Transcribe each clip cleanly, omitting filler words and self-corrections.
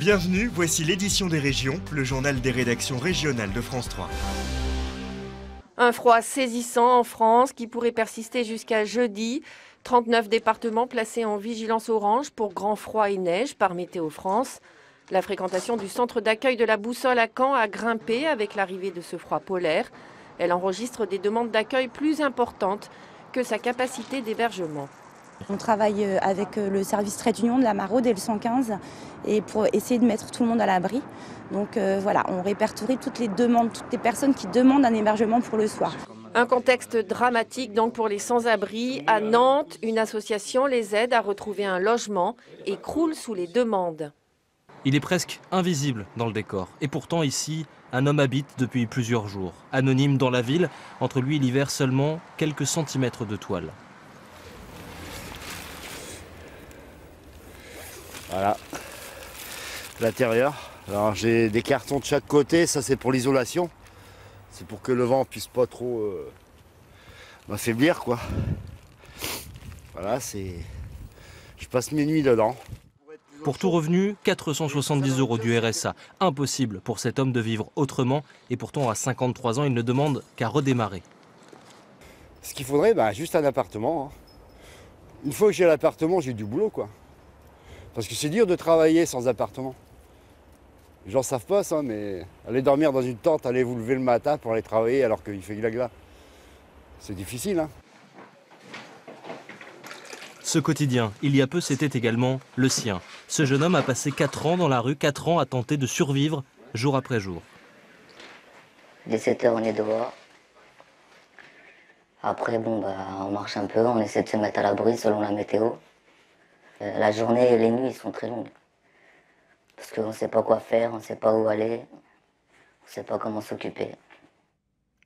Bienvenue, voici l'édition des régions, le journal des rédactions régionales de France 3. Un froid saisissant en France qui pourrait persister jusqu'à jeudi. 39 départements placés en vigilance orange pour grand froid et neige par Météo France. La fréquentation du centre d'accueil de la Boussole à Caen a grimpé avec l'arrivée de ce froid polaire. Elle enregistre des demandes d'accueil plus importantes que sa capacité d'hébergement. On travaille avec le service Trade Union de la Maraude et le 115 et pour essayer de mettre tout le monde à l'abri. Donc voilà, on répertorie toutes les demandes, toutes les personnes qui demandent un hébergement pour le soir. Un contexte dramatique donc pour les sans-abri. À Nantes, une association les aide à retrouver un logement et croule sous les demandes. Il est presque invisible dans le décor. Et pourtant ici, un homme habite depuis plusieurs jours. Anonyme dans la ville, entre lui et l'hiver seulement quelques centimètres de toile. Voilà, l'intérieur. Alors j'ai des cartons de chaque côté, ça c'est pour l'isolation. C'est pour que le vent puisse pas trop m'affaiblir quoi. Voilà, je passe mes nuits dedans. Pour tout revenu, 470 € du RSA. Impossible pour cet homme de vivre autrement. Et pourtant, à 53 ans, il ne demande qu'à redémarrer. Ce qu'il faudrait, juste un appartement. Une fois que j'ai l'appartement, j'ai du boulot quoi. Parce que c'est dur de travailler sans appartement. Les gens ne savent pas ça, mais aller dormir dans une tente, aller vous lever le matin pour aller travailler alors qu'il fait glas. C'est difficile, hein. Ce quotidien, il y a peu, c'était également le sien. Ce jeune homme a passé 4 ans dans la rue, 4 ans à tenter de survivre jour après jour. 17 h, on est dehors. Après, on marche un peu, on essaie de se mettre à l'abri selon la météo. La journée et les nuits sont très longues. Parce qu'on ne sait pas quoi faire, on ne sait pas où aller, on ne sait pas comment s'occuper.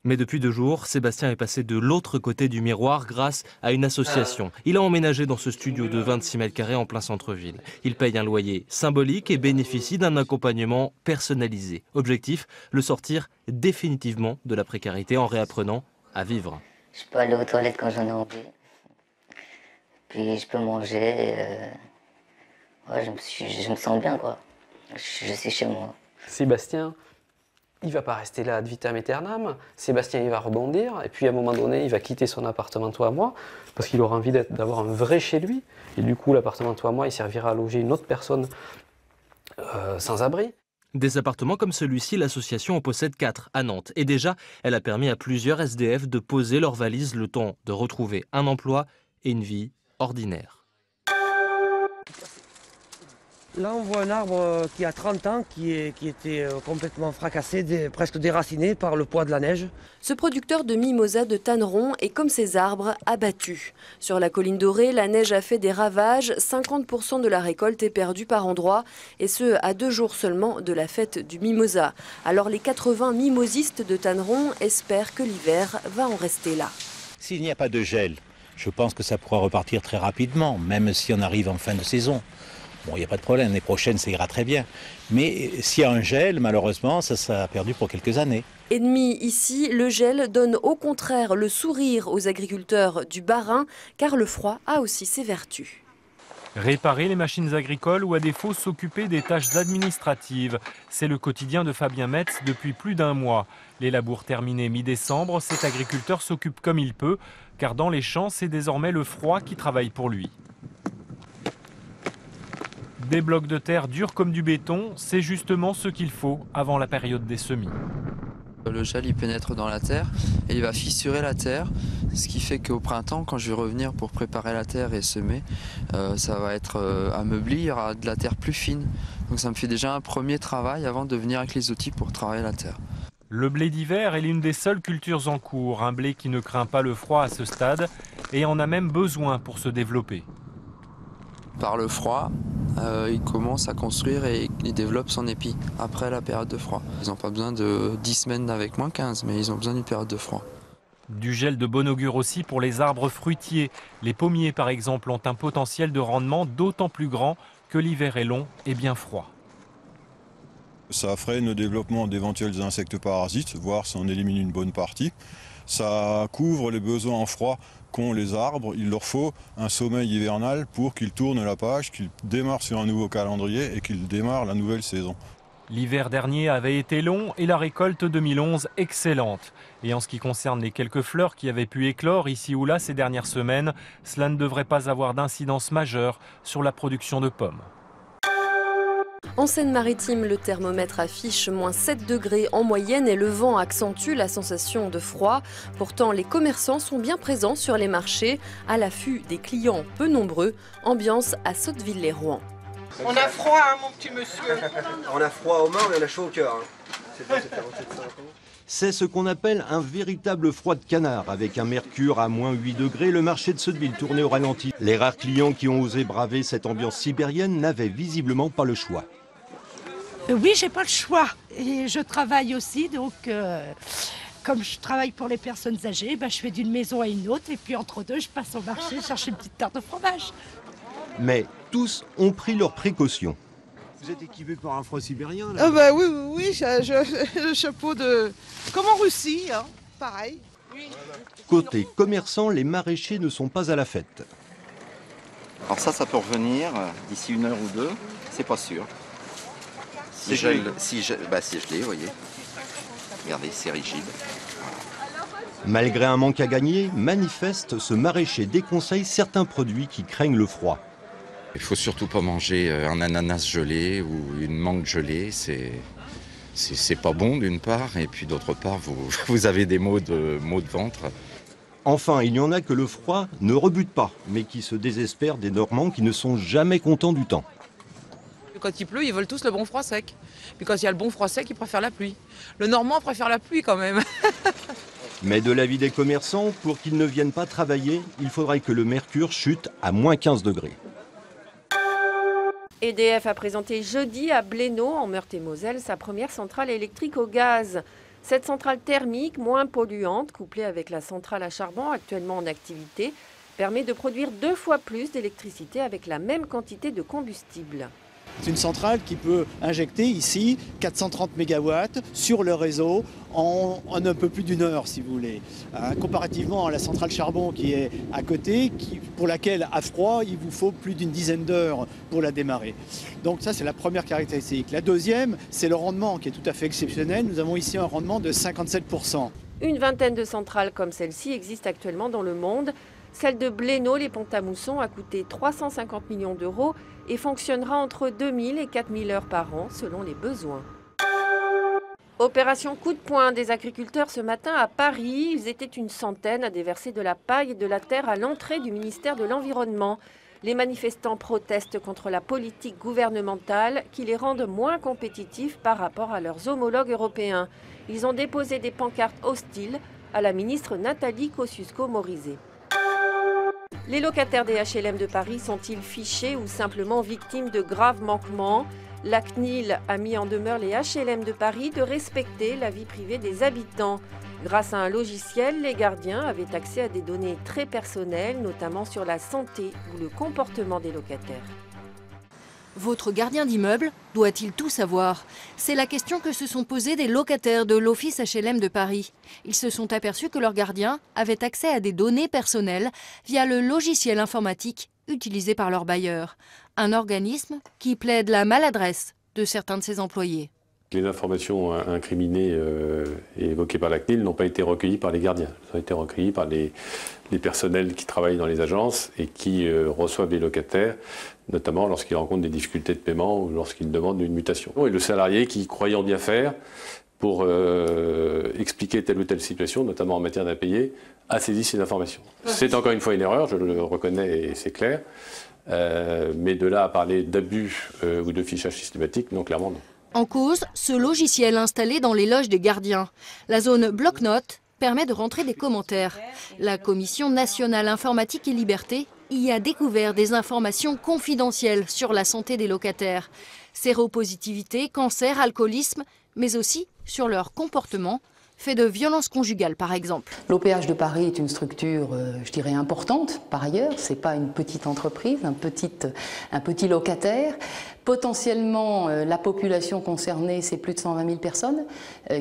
Mais depuis 2 jours, Sébastien est passé de l'autre côté du miroir grâce à une association. Il a emménagé dans ce studio de 26 mètres carrés en plein centre-ville. Il paye un loyer symbolique et bénéficie d'un accompagnement personnalisé. Objectif, le sortir définitivement de la précarité en réapprenant à vivre. Je peux aller aux toilettes quand j'en ai envie. Puis je peux manger. Ouais, je me sens bien, quoi. Je suis chez moi. Sébastien, il va pas rester là ad vitam aeternam. Sébastien, il va rebondir. Et puis à un moment donné, il va quitter son appartement toi à moi parce qu'il aura envie d'avoir un vrai chez lui. Et du coup, l'appartement toi à moi, il servira à loger une autre personne sans abri. Des appartements comme celui-ci, l'association en possède 4 à Nantes. Et déjà, elle a permis à plusieurs SDF de poser leurs valises le temps de retrouver un emploi et une vie ordinaire. Là, on voit un arbre qui a 30 ans, qui était complètement fracassé, presque déraciné par le poids de la neige. Ce producteur de mimosa de Tanneron est comme ces arbres abattus. Sur la colline dorée, la neige a fait des ravages. 50% de la récolte est perdue par endroits, et ce, à 2 jours seulement de la fête du mimosa. Alors les 80 mimosistes de Tanneron espèrent que l'hiver va en rester là. S'il n'y a pas de gel, je pense que ça pourra repartir très rapidement, même si on arrive en fin de saison. Bon, il n'y a pas de problème, l'année prochaine, ça ira très bien. Mais s'il y a un gel, malheureusement, ça sera perdu pour quelques années. Ennemi ici, le gel donne au contraire le sourire aux agriculteurs du Bas-Rhin, car le froid a aussi ses vertus. Réparer les machines agricoles ou à défaut s'occuper des tâches administratives. C'est le quotidien de Fabien Metz depuis plus d'1 mois. Les labours terminés mi-décembre, cet agriculteur s'occupe comme il peut, car dans les champs, c'est désormais le froid qui travaille pour lui. Des blocs de terre durs comme du béton, c'est justement ce qu'il faut avant la période des semis. Le gel il pénètre dans la terre et il va fissurer la terre, ce qui fait qu'au printemps, quand je vais revenir pour préparer la terre et semer, ça va être ameubli, il y aura de la terre plus fine. Donc ça me fait déjà un premier travail avant de venir avec les outils pour travailler la terre. Le blé d'hiver est l'une des seules cultures en cours, un blé qui ne craint pas le froid à ce stade et en a même besoin pour se développer. Par le froid, il commence à construire et il développe son épi après la période de froid. Ils n'ont pas besoin de 10 semaines avec -15, mais ils ont besoin d'une période de froid. Du gel de bon augure aussi pour les arbres fruitiers. Les pommiers par exemple ont un potentiel de rendement d'autant plus grand que l'hiver est long et bien froid. Ça freine le développement d'éventuels insectes parasites, voire ça en élimine une bonne partie. Ça couvre les besoins en froid qu'ont les arbres, il leur faut un sommeil hivernal pour qu'ils tournent la page, qu'ils démarrent sur un nouveau calendrier et qu'ils démarrent la nouvelle saison. L'hiver dernier avait été long et la récolte 2011 excellente. Et en ce qui concerne les quelques fleurs qui avaient pu éclore ici ou là ces dernières semaines, cela ne devrait pas avoir d'incidence majeure sur la production de pommes. En Seine-Maritime, le thermomètre affiche moins 7 degrés en moyenne et le vent accentue la sensation de froid. Pourtant, les commerçants sont bien présents sur les marchés, à l'affût des clients peu nombreux. Ambiance à Sotteville-les-Rouen. On a froid, hein, mon petit monsieur. On a froid au mort et on a chaud au cœur. C'est ce qu'on appelle un véritable froid de canard. Avec un mercure à moins 8 degrés, le marché de Sotteville tournait au ralenti. Les rares clients qui ont osé braver cette ambiance sibérienne n'avaient visiblement pas le choix. Oui, j'ai pas le choix. Et je travaille aussi, donc comme je travaille pour les personnes âgées, je fais d'une maison à une autre. Et puis entre deux, je passe au marché chercher une petite tarte de fromage. Mais tous ont pris leurs précautions. Vous êtes équipé par un froid sibérien là? Oui, le chapeau de... Comme en Russie, hein, pareil. Oui. Côté commerçant, les maraîchers ne sont pas à la fête. Alors ça peut revenir d'ici 1 heure ou 2, c'est pas sûr. Si gelé, vous voyez. Regardez, c'est rigide. Malgré un manque à gagner, manifeste, ce maraîcher déconseille certains produits qui craignent le froid. Il ne faut surtout pas manger un ananas gelé ou une mangue gelée, c'est pas bon d'une part, et puis d'autre part, vous avez des maux de ventre. Enfin, il y en a que le froid ne rebute pas, mais qui se désespèrent des Normands qui ne sont jamais contents du temps. Quand il pleut, ils veulent tous le bon froid sec. Puis quand il y a le bon froid sec, ils préfèrent la pluie. Le Normand préfère la pluie quand même. Mais de l'avis des commerçants, pour qu'ils ne viennent pas travailler, il faudrait que le mercure chute à moins 15 degrés. EDF a présenté jeudi à Blénaud, en Meurthe-et-Moselle, sa première centrale électrique au gaz. Cette centrale thermique, moins polluante, couplée avec la centrale à charbon actuellement en activité, permet de produire 2 fois plus d'électricité avec la même quantité de combustible. C'est une centrale qui peut injecter ici 430 MW sur le réseau en un peu plus d'1 heure, si vous voulez. Comparativement à la centrale charbon qui est à côté, pour laquelle à froid, il vous faut plus d'une dizaine d'heures pour la démarrer. Donc ça, c'est la première caractéristique. La deuxième, c'est le rendement qui est tout à fait exceptionnel. Nous avons ici un rendement de 57%. Une vingtaine de centrales comme celle-ci existent actuellement dans le monde. Celle de Blénaud, les Pont-à-Mousson, a coûté 350 millions d'euros et fonctionnera entre 2000 et 4000 heures par an selon les besoins. Opération coup de poing des agriculteurs ce matin à Paris. Ils étaient une centaine à déverser de la paille et de la terre à l'entrée du ministère de l'Environnement. Les manifestants protestent contre la politique gouvernementale qui les rende moins compétitifs par rapport à leurs homologues européens. Ils ont déposé des pancartes hostiles à la ministre Nathalie Kosciusko-Morizet. Les locataires des HLM de Paris sont-ils fichés ou simplement victimes de graves manquements? La CNIL a mis en demeure les HLM de Paris de respecter la vie privée des habitants. Grâce à un logiciel, les gardiens avaient accès à des données très personnelles, notamment sur la santé ou le comportement des locataires. Votre gardien d'immeuble doit-il tout savoir? C'est la question que se sont posées des locataires de l'Office HLM de Paris. Ils se sont aperçus que leur gardien avait accès à des données personnelles via le logiciel informatique utilisé par leur bailleur. Un organisme qui plaide la maladresse de certains de ses employés. Les informations incriminées et évoquées par la CNIL n'ont pas été recueillies par les gardiens. Elles ont été recueillies par les personnels qui travaillent dans les agences et qui reçoivent les locataires, notamment lorsqu'ils rencontrent des difficultés de paiement ou lorsqu'ils demandent une mutation. Et le salarié qui, croyant bien faire pour expliquer telle ou telle situation, notamment en matière d'impayés, a saisi ces informations. C'est encore une fois une erreur, je le reconnais et c'est clair, mais de là à parler d'abus ou de fichage systématique, non, clairement non. En cause, ce logiciel installé dans les loges des gardiens. La zone bloc-notes permet de rentrer des commentaires. La Commission nationale informatique et liberté y a découvert des informations confidentielles sur la santé des locataires. Séropositivité, cancer, alcoolisme, mais aussi sur leur comportement, fait de violences conjugales par exemple. L'OPH de Paris est une structure, je dirais, importante par ailleurs. Ce n'est pas une petite entreprise, un petit locataire. Potentiellement, la population concernée, c'est plus de 120 000 personnes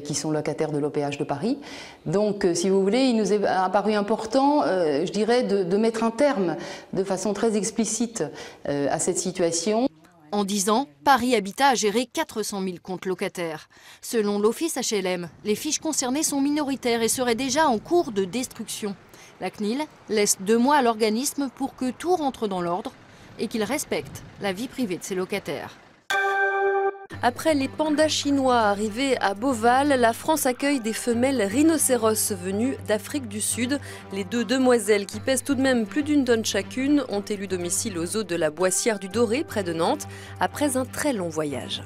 qui sont locataires de l'OPH de Paris. Donc, si vous voulez, il nous est apparu important, je dirais, de mettre un terme de façon très explicite à cette situation. En 10 ans, Paris Habitat a géré 400 000 comptes locataires. Selon l'Office HLM, les fiches concernées sont minoritaires et seraient déjà en cours de destruction. La CNIL laisse 2 mois à l'organisme pour que tout rentre dans l'ordre et qu'il respecte la vie privée de ses locataires. Après les pandas chinois arrivés à Beauval, la France accueille des femelles rhinocéros venues d'Afrique du Sud. Les 2 demoiselles, qui pèsent tout de même plus d'1 tonne chacune, ont élu domicile aux eaux de la Boissière du Doré, près de Nantes, après un très long voyage.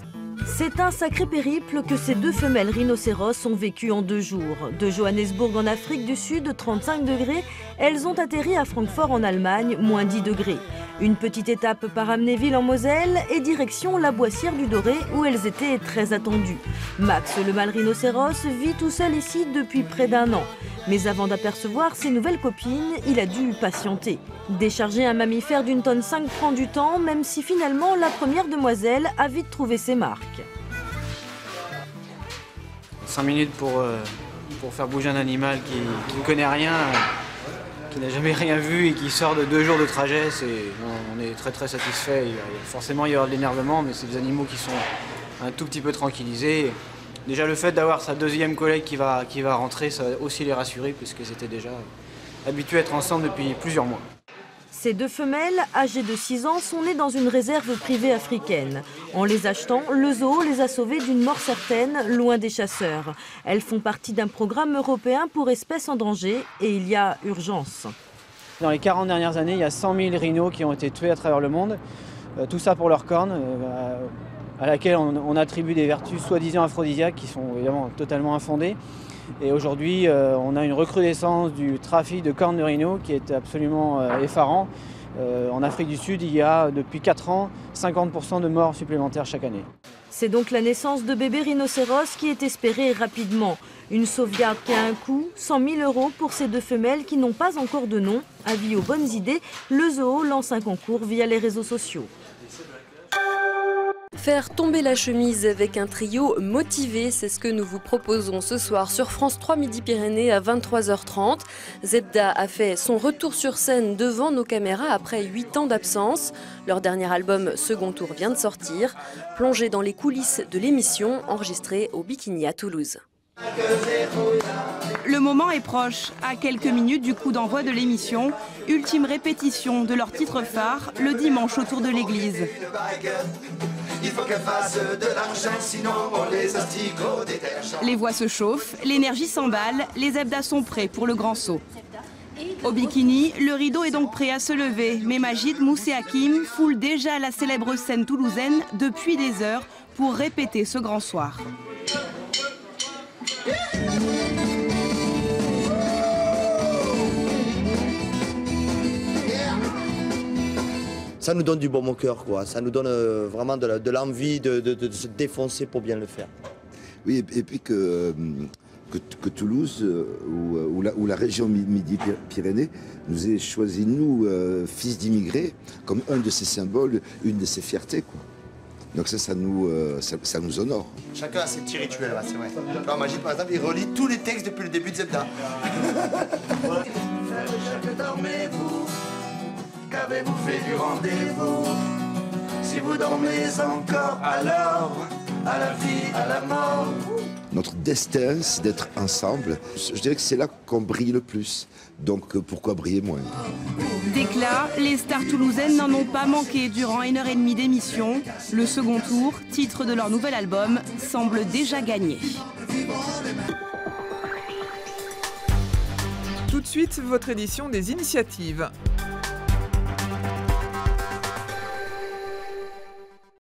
C'est un sacré périple que ces 2 femelles rhinocéros ont vécu en 2 jours. De Johannesburg en Afrique du Sud, 35 degrés, elles ont atterri à Francfort en Allemagne, moins 10 degrés. Une petite étape par Amnéville en Moselle et direction la Boissière du Doré où elles étaient très attendues. Max, le mâle rhinocéros, vit tout seul ici depuis près d'1 an. Mais avant d'apercevoir ses nouvelles copines, il a dû patienter. Décharger un mammifère d'1 tonne 5 prend du temps, même si finalement la première demoiselle a vite trouvé ses marques. 5 minutes pour faire bouger un animal qui ne connaît rien, qui n'a jamais rien vu et qui sort de 2 jours de trajet, on est très satisfait. Forcément il y aura de l'énervement, mais c'est des animaux qui sont un tout petit peu tranquillisés. Déjà le fait d'avoir sa 2e collègue qui va rentrer, ça va aussi les rassurer puisqu'ils étaient déjà habitués à être ensemble depuis plusieurs mois. Ces 2 femelles, âgées de 6 ans, sont nées dans une réserve privée africaine. En les achetant, le zoo les a sauvées d'une mort certaine, loin des chasseurs. Elles font partie d'un programme européen pour espèces en danger et il y a urgence. Dans les 40 dernières années, il y a 100 000 rhinos qui ont été tués à travers le monde. Tout ça pour leurs cornes, à laquelle on attribue des vertus soi-disant aphrodisiaques qui sont évidemment totalement infondées. Et aujourd'hui, on a une recrudescence du trafic de cornes de rhino qui est absolument effarant. En Afrique du Sud, il y a depuis 4 ans 50% de morts supplémentaires chaque année. C'est donc la naissance de bébés rhinocéros qui est espérée rapidement. Une sauvegarde qui a un coût, 100 000 € pour ces 2 femelles qui n'ont pas encore de nom. Avis aux bonnes idées, le zoo lance un concours via les réseaux sociaux. Faire tomber la chemise avec un trio motivé, c'est ce que nous vous proposons ce soir sur France 3 Midi-Pyrénées à 23h30. Zebda a fait son retour sur scène devant nos caméras après 8 ans d'absence. Leur dernier album Second Tour vient de sortir. Plongé dans les coulisses de l'émission enregistrée au Bikini à Toulouse. Le moment est proche, à quelques minutes du coup d'envoi de l'émission. Ultime répétition de leur titre phare, le dimanche autour de l'église. Les voix se chauffent, l'énergie s'emballe, les Zebda sont prêts pour le grand saut. Au Bikini, le rideau est donc prêt à se lever, mais Majid, Mousse et Hakim foulent déjà la célèbre scène toulousaine depuis des heures pour répéter ce grand soir. Ça nous donne du baume au cœur, quoi. Ça nous donne vraiment de l'envie de se défoncer pour bien le faire. Oui, et puis que Toulouse ou la région Midi-Pyrénées nous ait choisi, nous, fils d'immigrés, comme un de ses symboles, une de ses fiertés, quoi. Donc ça nous honore. Chacun a ses petits rituels, c'est vrai. Alors Majid, par exemple, il relit tous les textes depuis le début de Zebda. Qu'avez-vous fait du rendez-vous? Si vous dormez encore, alors à la vie, à la mort. Notre destin, c'est d'être ensemble. Je dirais que c'est là qu'on brille le plus. Donc pourquoi briller moins? D'éclat, les stars toulousaines n'en ont pas manqué durant 1h30 d'émission. Le second tour, titre de leur nouvel album, semble déjà gagné. Tout de suite, votre édition des initiatives.